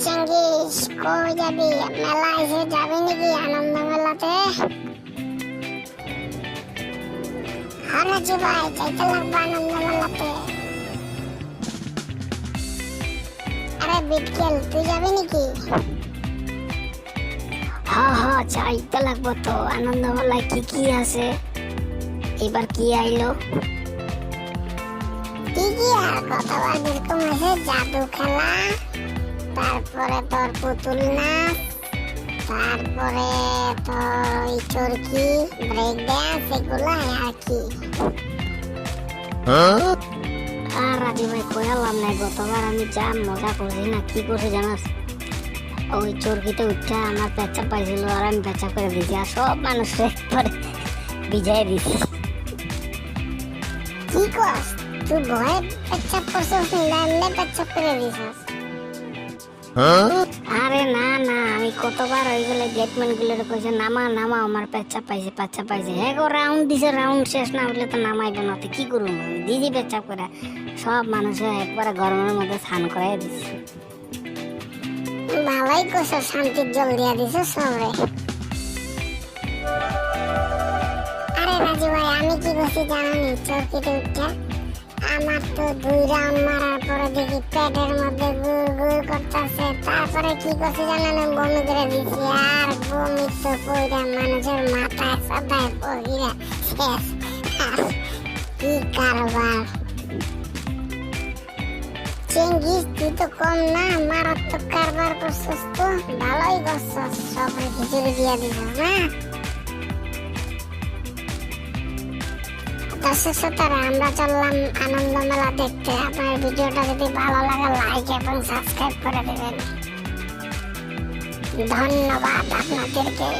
Genghis কই যাবি? মেলা এসে যাবি নাকি আনন্দ মেলাতে? আরে জি ভাই, যাইতে লাগবে আনন্দ মেলাতে। আরে বিটকেল, তুই যাবি নাকি? হ্যাঁ যাইতে লাগবো তো। আনন্দ মেলায় কি কি আছে, এবার কি আইলো? ঠিকই আর গতবার যেরকম আছে, জাদু খেলা, তারপরে তোর পুতুল নাচ, তারপরে তোর ওই চরকি, ব্রেক ড্যান্স, এগুলো আর কি। আর রাজু ভাই কইলাম না, গতবার আমি যা মজা করছি না, কি করছি জানাস? ওই চরকিতে উঠে আমার পেঁচা পাইছিল, আর আমি পেঁচা করে দিয়েছি, আর সব মানুষ একবারে বিজায় দিছি। কি কস? তুই ভয়ে পেচ্ছাপ করছিস না এমনি পেচ্ছাপ করে দিছিস? আরে না না, আমি কতবার ওইগুলো গেটম্যান গুলোর কইছে নামা নামা, আমার পেঁচা পাইছে। হ্যাঁ গো, রাউন্ড দিছে, রাউন্ড শেষ না হইলে তো নামাইবে না, তো কি করবো আমি? দিদি পেঁচাপ করে সব মানুষে একবারে গরমের মধ্যে স্নান করাই দিছি। ভালোই করছিস, শান্তির জল দিয়া দিছিস সবরে। আরে রাজু ভাই, আমি কি করছি জানানি? চরকিতে উঠে আমার তো 2 রাউন্ড মারার পরে দেখি পেটের মধ্যে গুড় গুড় করতেছে। তারপরে কি করছি জানেন? বমি করে দিছি, আর বমি তো কইরা মানুষের মাথায় সদায় পড়িরা শেষ। কি কারবার! চেঙ্গিস, তুই তো কম না, মারাত্মক কারবার করছিস তো। ভালোই করছিস, সবরে খিচুড়ি দিয়া দিছিস না। দর্শক শ্রোতারা, আমরা চললাম আনন্দ মেলা দেখতে। আপনার ভিডিওটা যদি ভালো লাগে, লাইক এবং সাবস্ক্রাইব করে দেবেন। ধন্যবাদ আপনাদেরকে।